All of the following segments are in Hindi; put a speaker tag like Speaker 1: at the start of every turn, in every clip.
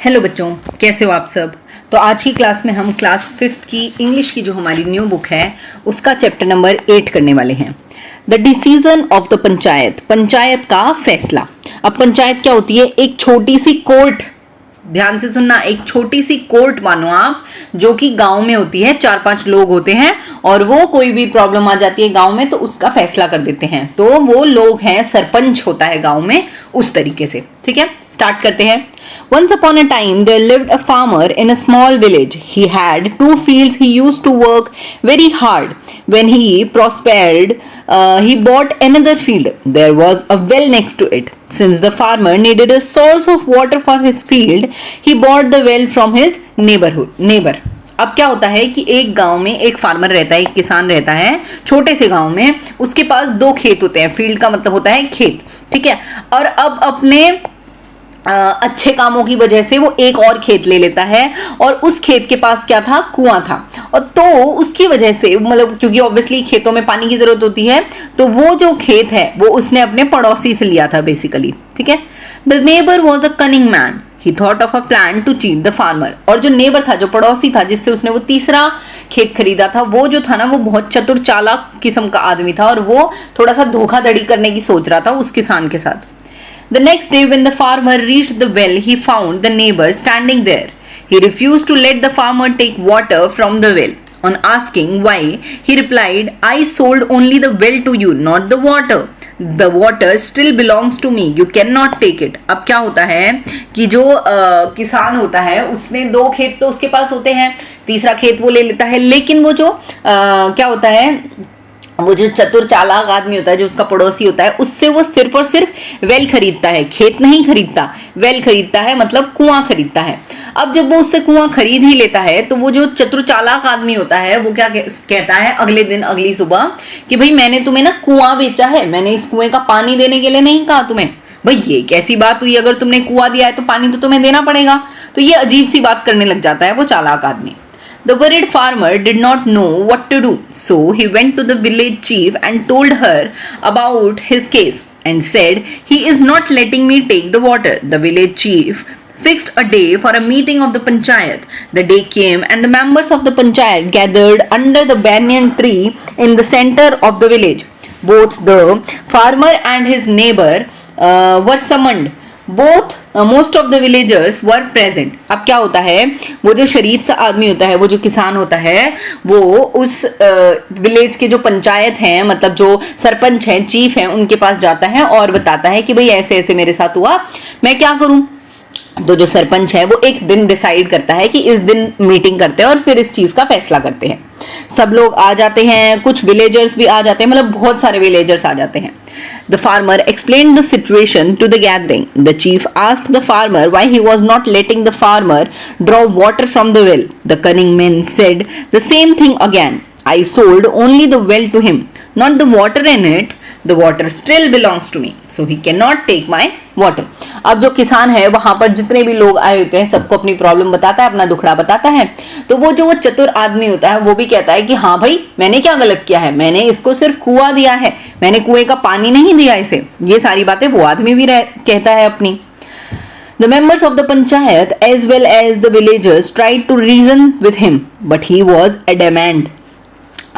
Speaker 1: हेलो बच्चों, कैसे हो आप सब। तो आज की क्लास में हम क्लास 5th की इंग्लिश की जो हमारी न्यू बुक है उसका चैप्टर नंबर 8 करने वाले हैं। The decision of the panchayat, panchayat का फैसला। अब पंचायत क्या होती है? एक छोटी सी कोर्ट, ध्यान से सुनना, एक छोटी सी कोर्ट मानो आप, जो कि गांव में होती है। 4-5 लोग होते हैं और वो कोई भी प्रॉब्लम आ जाती है गांव में तो उसका फैसला कर देते हैं। तो वो लोग हैं, सरपंच होता है गांव में, उस तरीके से। ठीक है, स्टार्ट करते हैं। Once upon a time there lived a farmer in a small village. He had 2 fields he used to work very hard. When he prospered, he bought another field. There was a well next to it. Since the farmer needed a source of water for his field, he bought the well from his neighbor. अब क्या होता है कि एक गांव में एक फार्मर रहता है, एक किसान रहता है छोटे से गांव में। उसके पास 2 खेत होते हैं। फील्ड का मतलब होता है खेत, ठीक है। और अब अपने अच्छे कामों की वजह से वो एक और खेत ले लेता है और उस खेत के पास क्या था? कुआं था। और तो उसकी वजह से, मतलब क्योंकि ऑब्वियसली खेतों में पानी की जरूरत होती है, तो वो जो खेत है वो उसने अपने पड़ोसी से लिया था बेसिकली। ठीक है। The neighbour was a cunning man, he thought of a plan to cheat the farmer. और जो नेबर था, जो पड़ोसी था, जिससे उसने वो तीसरा खेत खरीदा था, वो जो था ना, वो बहुत चतुर चालाक किस्म का आदमी था और वो थोड़ा सा धोखाधड़ी करने की सोच रहा था उस किसान के साथ। The next day when the farmer reached the well, he found the neighbor standing there. He refused to let the farmer take water from the well. On asking why, he replied, I sold only the well to you, not the water. The water still belongs to me. You cannot take it. अब क्या होता है कि जो किसान होता है उसने 2 खेत तो उसके पास होते हैं, तीसरा खेत वो ले लेता है, लेकिन वो जो क्या होता है, वो जो चतुर चालाक आदमी होता है, जो उसका पड़ोसी होता है, उससे वो सिर्फ और सिर्फ वेल खरीदता है, खेत नहीं खरीदता, वेल खरीदता है, मतलब कुआं खरीदता है। अब जब वो उससे कुआं खरीद ही लेता है तो वो जो चतुर चालाक आदमी होता है वो क्या कहता है अगले दिन, अगली सुबह, कि भाई मैंने तुम्हें ना कुआं बेचा है, मैंने इस कुएं का पानी देने के लिए नहीं कहा तुम्हें। भाई ये कैसी बात हुई? अगर तुमने कुआं दिया है तो पानी तो तुम्हें देना पड़ेगा। तो ये अजीब सी बात करने लग जाता है वो चालाक आदमी। The worried farmer did not know what to do, so he went to the village chief and told her about his case and said, he is not letting me take the water. The village chief fixed a day for a meeting of the panchayat. The day came and the members of the panchayat gathered under the banyan tree in the center of the village. Both the farmer and his neighbor were summoned. Most of the villagers were present. अब क्या होता है, वो जो शरीफ सा आदमी होता है, वो जो किसान होता है, वो उस विलेज के जो पंचायत हैं, मतलब जो सरपंच हैं, चीफ हैं, उनके पास जाता है और बताता है कि भाई ऐसे ऐसे मेरे साथ हुआ, मैं क्या करूं। तो जो सरपंच है वो एक दिन डिसाइड करता है कि इस दिन मीटिंग करते हैं और फिर इस चीज का फैसला करते हैं। सब लोग आ जाते हैं, कुछ विलेजर्स भी आ जाते हैं, मतलब बहुत सारे विलेजर्स आ जाते हैं। The farmer explained the situation to the gathering. The chief asked the farmer why he was not letting the farmer draw water from the well. The cunning man said the same thing again. I sold only the well to him, not the water in it. The water still belongs to me, so he cannot take my water. अब जो किसान है वहां पर जितने भी लोग आए होते हैं सबको अपनी प्रॉब्लम बताता है, अपना दुखड़ा बताता है। तो वो जो चतुर आदमी होता है वो भी कहता है कि हाँ भाई मैंने क्या गलत किया है, मैंने इसको सिर्फ कुआं दिया है, मैंने कुएं का पानी नहीं दिया इसे। ये सारी बातें वो आदमी भी कहता है अपनी। The members of the panchayat as well as the villagers tried to reason with him, but he was adamant.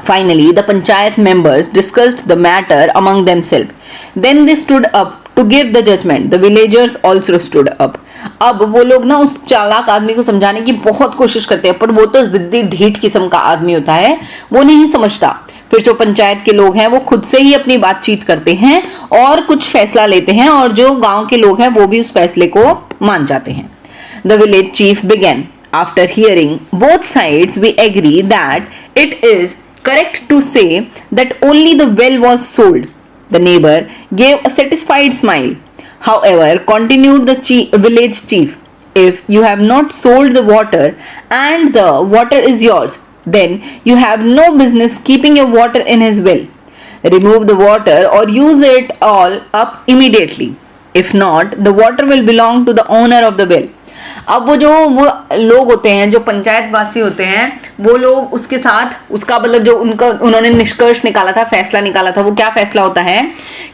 Speaker 1: Finally, the panchayat members discussed the matter among themselves. Then they stood up to give the judgment. The villagers also stood up. अब वो लोग ना उस चालाक आदमी को समझाने की बहुत कोशिश करते हैं, पर वो तो जिद्दी ढीठ किस्म का आदमी होता है, वो नहीं समझता। फिर जो पंचायत के लोग हैं वो खुद से ही अपनी बातचीत करते हैं और कुछ फैसला लेते हैं, और जो गांव के लोग हैं वो भी उस फैसले को मान जाते हैं। The village chief began. After hearing both sides, we agree that it is correct to say that only the well was sold. The neighbor gave a satisfied smile. However, continued the village chief, if you have not sold the water and the water is yours, then you have no business keeping your water in his well. Remove the water or use it all up immediately. If not, the water will belong to the owner of the well. अब वो लोग होते हैं, जो पंचायत वासी होते हैं, वो लोग उसके साथ उसका मतलब जो उन्होंने निष्कर्ष निकाला था, फैसला निकाला था, वो क्या फैसला होता है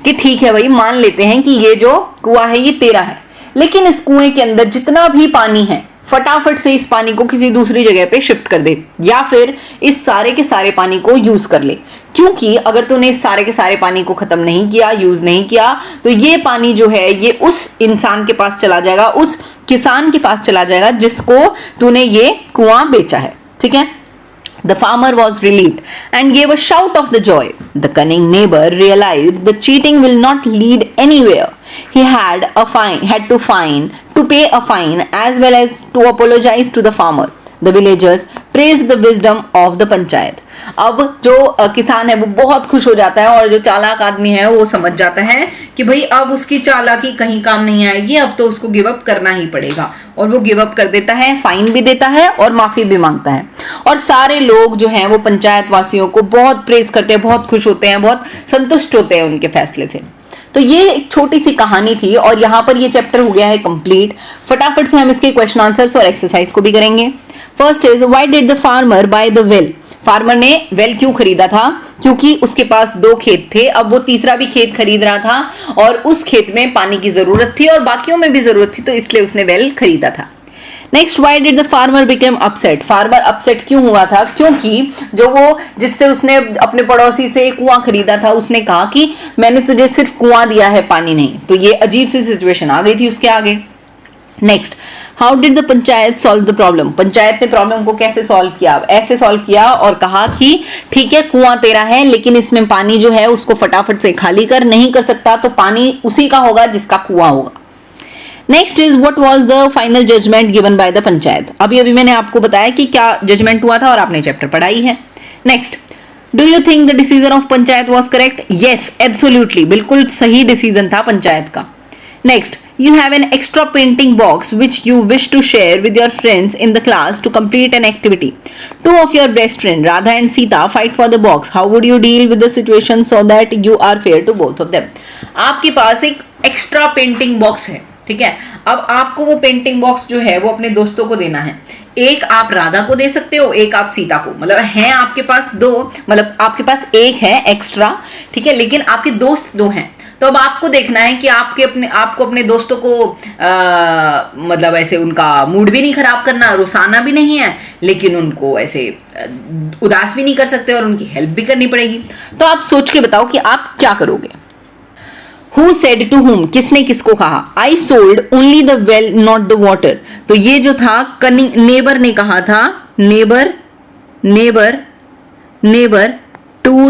Speaker 1: कि ठीक है भाई मान लेते हैं कि ये जो कुआं है ये तेरा है, लेकिन इस कुएं के अंदर जितना भी पानी है फटाफट से इस पानी को किसी दूसरी जगह पे शिफ्ट कर दे या फिर इस सारे के सारे पानी को यूज कर ले, क्योंकि अगर तूने इस सारे के सारे पानी को खत्म नहीं किया, यूज नहीं किया, तो ये पानी जो है ये उस इंसान के पास चला जाएगा, उस किसान के पास चला जाएगा जिसको तूने ये कुआं बेचा है। ठीक है। The farmer was relieved and gave a shout of the joy. The cunning neighbor realized the cheating will not lead anywhere. He had to pay a fine as well as to apologize to the farmer. The villagers praised the wisdom of the panchayat. अब जो किसान है वो बहुत खुश हो जाता है और जो चालाक आदमी है वो समझ जाता है कि भाई अब उसकी चालाकी कहीं काम नहीं आएगी, अब तो उसको गिव अप करना ही पड़ेगा, और वो गिव अप कर देता है, फाइन भी देता है और माफी भी मांगता है। और सारे लोग जो हैं वो पंचायत वासियों को बहुत प्रेज करते हैं, बहुत खुश होते हैं, बहुत संतुष्ट होते हैं उनके फैसले से। तो ये एक छोटी सी कहानी थी और यहाँ पर ये चैप्टर हो गया है कंप्लीट। फटाफट से हम इसके क्वेश्चन आंसर्स और एक्सरसाइज को भी करेंगे। First is why did the farmer by the well? Farmer ने वेल क्यों खरीदा था? क्योंकि उसके पास 2 खेत थे, अब वो तीसरा भी खेत खरीद रहा था और उस खेत में पानी की जरूरत थी और बाकियों में भी जरूरत थी, तो इसलिए उसने वेल खरीदा था। Next, why did the farmer become upset? Farmer upset क्यों हुआ था? क्योंकि जो वो जिससे उसने अपने पड़ोसी से कुआं खरीदा था उसने कहा कि मैंने तुझे सिर्फ कुआं दिया है, पानी नहीं। तो ये अजीब सी सिचुएशन आ गई थी उसके आगे। Next, how did the panchayat solve the problem? Panchayat ने प्रॉब्लम को कैसे सॉल्व किया? ऐसे सॉल्व किया और कहा कि ठीक है कुआं तेरा है लेकिन इसमें पानी जो है उसको फटाफट से खाली कर, नहीं कर सकता तो पानी उसी का होगा जिसका कुआं होगा। Next is what was the final judgement given by the panchayat? अभी अभी मैंने आपको बताया कि क्या जजमेंट हुआ था और आपने चैप्टर पढ़ाई है। Next, do you think the decision of panchayat was correct? Yes, absolutely, बिल्कुल सही डिसीजन था पंचायत का। Next, you have an extra painting box which you wish to share with your friends in the class to complete an activity. Two of your best friends, Radha and Sita, fight for the box. How would you deal with the situation so that you are fair to both of them? आपके पास एक एक्स्ट्रा पेंटिंग बॉक्स है, ठीक है। अब आपको वो पेंटिंग बॉक्स जो है वो अपने दोस्तों को देना है। एक आप राधा को दे सकते हो, एक आप सीता को, मतलब है आपके पास 2, मतलब आपके पास एक है एक्स्ट्रा, ठीक है, लेकिन आपके दोस्त 2 हैं। तो अब आपको देखना है कि आपको अपने दोस्तों को मतलब ऐसे उनका मूड भी नहीं खराब करना, रुसाना भी नहीं है, लेकिन उनको ऐसे उदास भी नहीं कर सकते और उनकी हेल्प भी करनी पड़ेगी। तो आप सोच के बताओ कि आप क्या करोगे। Who said to whom? किसने किसको कहा? I sold only the well, not the water. तो ये जो था कनिंग नेबर ने कहा था, neighbour to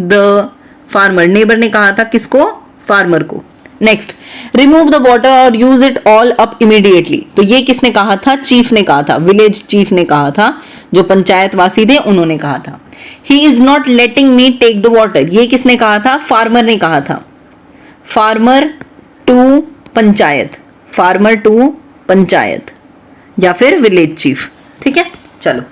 Speaker 1: the farmer, neighbour ने कहा था किसको? फार्मर को। नेक्स्ट, रिमूव द वाटर और use it all up immediately. तो ये किसने कहा था? चीफ ने कहा था, विलेज चीफ ने कहा था, जो पंचायतवासी थे उन्होंने कहा था। He is not letting me take the water, ये किसने कहा था? फार्मर ने कहा था। फार्मर टू पंचायत या फिर विलेज चीफ, ठीक है। चलो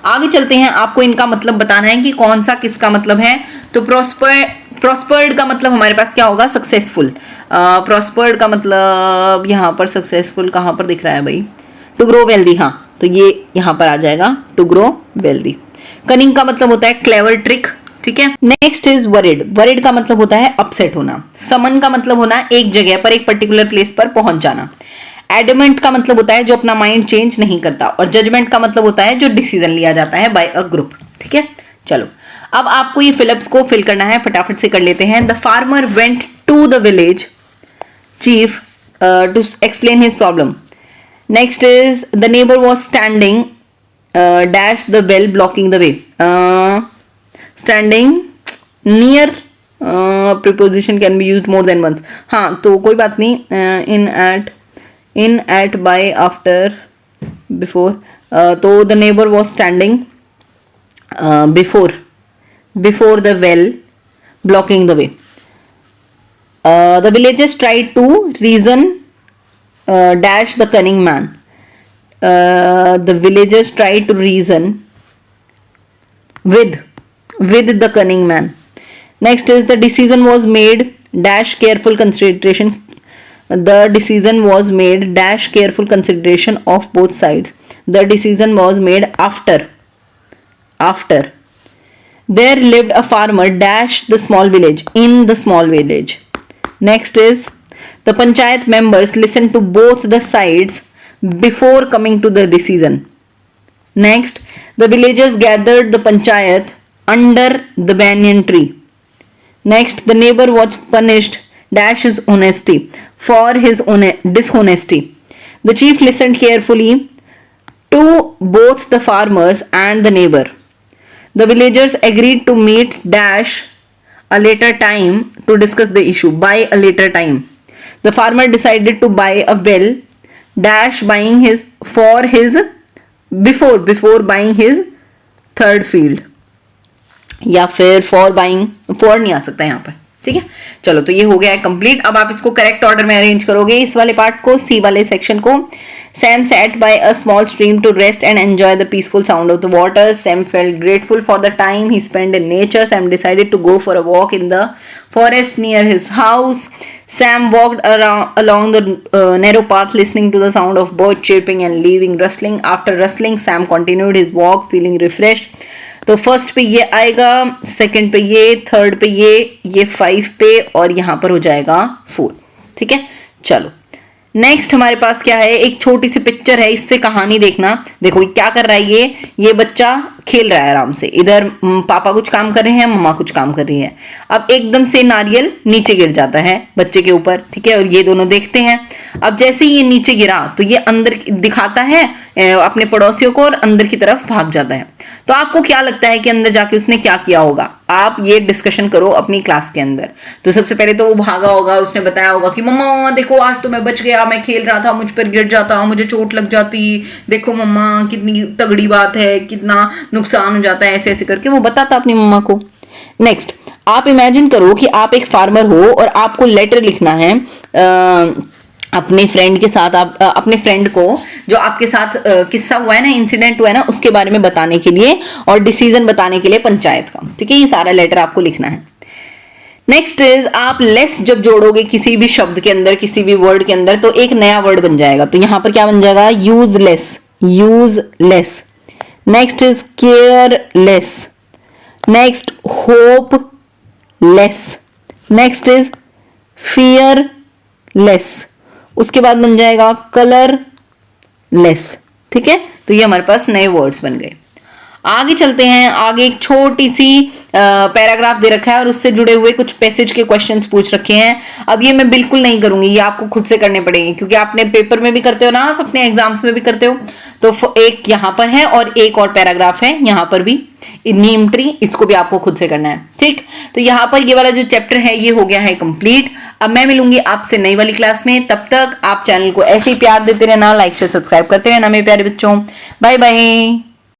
Speaker 1: आगे चलते हैं, आपको इनका मतलब बताना है कि कौन सा किसका मतलब है। तो प्रॉस्पर्ड का मतलब हमारे पास क्या होगा? सक्सेसफुल। प्रॉस्पर्ड का मतलब यहाँ पर सक्सेसफुल कहाँ पर दिख रहा है भाई? टू ग्रो वेल्दी, हाँ, तो ये यहाँ पर आ जाएगा टू ग्रो वेल्दी। कनिंग का मतलब होता है क्लेवर, ट्रिक, ठीक है। नेक्स्ट इज वरिड का मतलब होता है अपसेट होना। समन का मतलब होना है एक जगह पर, एक पर्टिकुलर प्लेस पर पहुंच जाना। एडमेंट का मतलब होता है जो अपना माइंड चेंज नहीं करता, और जजमेंट का मतलब होता है जो डिसीजन लिया जाता है बाय अ ग्रुप, ठीक है। चलो अब आपको ये फिलिप्स को फिल करना है, फटाफट से कर लेते हैं। The farmer went to the village chief to explain his problem. Next is the neighbour was standing dash the well blocking the way. Standing near preposition can be used more than once, हाँ तो कोई बात नहीं। In at by after before, तो the neighbour was standing before the well blocking the way. The villagers tried to reason dash the cunning man. The villagers tried to reason with the cunning man. Next is the decision was made dash careful consideration. The decision was made dash careful consideration of both sides. The decision was made after there lived a farmer dash the small village, in the small village. Next is The panchayat members listened to both the sides before coming to the decision. Next, the villagers gathered the panchayat under the banyan tree. Next, the neighbor was punished dash his honesty for his dishonesty. The chief listened carefully to both the farmers and the neighbor. The villagers agreed to meet dash a later time to discuss the issue. By a later time, the farmer decided to buy a well dash buying his before buying his third field. या फिर फॉर बाइंग, फॉर नहीं आ सकता यहाँ पर, ठीक है। चलो तो ये हो गया है कंप्लीट। अब आप इसको करेक्ट ऑर्डर में अरेंज करोगे इस वाले पार्ट को, सी वाले सेक्शन को। Sam sat by a small stream to rest and enjoy the peaceful sound of the water. Sam felt grateful for the time he spent in nature. Sam decided to go for a walk in the forest near his house. Sam walked along the narrow path, listening to the sound of birds chirping and leaves rustling. After rustling, Sam continued his walk, feeling refreshed. तो फर्स्ट पे ये आएगा, सेकंड पे ये, थर्ड पे ये 5 पे, और यहाँ पर हो जाएगा 4, ठीक है। चलो नेक्स्ट हमारे पास क्या है, एक छोटी सी पिक्चर है, इससे कहानी देखना। देखो क्या कर रहा है, ये बच्चा खेल रहा है आराम से, इधर पापा कुछ काम कर रहे हैं, मम्मा कुछ काम कर रही है। अब एकदम से नारियल नीचे गिर जाता है बच्चे के ऊपर, ठीक है, और ये दोनों देखते हैं। अब जैसे ही ये नीचे गिरा तो ये अंदर दिखाता है अपने पड़ोसियों को और अंदर की तरफ भाग जाता है। तो आपको क्या लगता है कि अंदर जाके उसने क्या किया होगा? आप ये डिस्कशन करो अपनी क्लास के अंदर। तो सबसे पहले तो वो भागा होगा, उसने बताया होगा कि मम्मा देखो आज तो मैं बच गया, मैं खेल रहा था, मुझ पर गिर जाता, मुझे चोट लग जाती, देखो मम्मा कितनी तगड़ी बात है, कितना नुकसान हो जाता है, ऐसे ऐसे करके वो बताता अपनी मम्मा को। नेक्स्ट, आप इमेजिन करो कि आप एक फार्मर हो और आपको लेटर लिखना है अपने फ्रेंड के साथ, आप अपने फ्रेंड को जो आपके साथ किस्सा हुआ है ना, इंसिडेंट हुआ है ना, उसके बारे में बताने के लिए और डिसीजन बताने के लिए पंचायत का, ठीक है। ये सारा लेटर आपको लिखना है। नेक्स्ट इज, आप लेस जब जोड़ोगे किसी भी शब्द के अंदर, किसी भी वर्ड के अंदर, तो एक नया वर्ड बन जाएगा। तो यहां पर क्या बन जाएगा? Useless, useless. Next is careless. Next hopeless. Next is fearless. उसके बाद बन जाएगा कलरलेस, ठीक है। तो ये हमारे पास नए वर्ड्स बन गए। आगे चलते हैं। आगे एक छोटी सी पैराग्राफ दे रखा है और उससे जुड़े हुए कुछ पैसेज के क्वेश्चंस पूछ रखे हैं। अब ये मैं बिल्कुल नहीं करूंगी, ये आपको खुद से करने पड़ेंगे, क्योंकि आपने पेपर में भी करते हो ना, आप अपने एग्जाम्स में भी करते हो। तो एक यहाँ पर है और एक और पैराग्राफ है यहाँ पर भी, नीम ट्री, इसको भी आपको खुद से करना है, ठीक। तो यहाँ पर ये वाला जो चैप्टर है ये हो गया है कंप्लीट। अब मैं मिलूंगी आपसे नई वाली क्लास में, तब तक आप चैनल को ऐसे ही प्यार देते रहना, लाइक शेयर सब्सक्राइब करते रहना मेरे प्यारे बच्चों। Bye bye.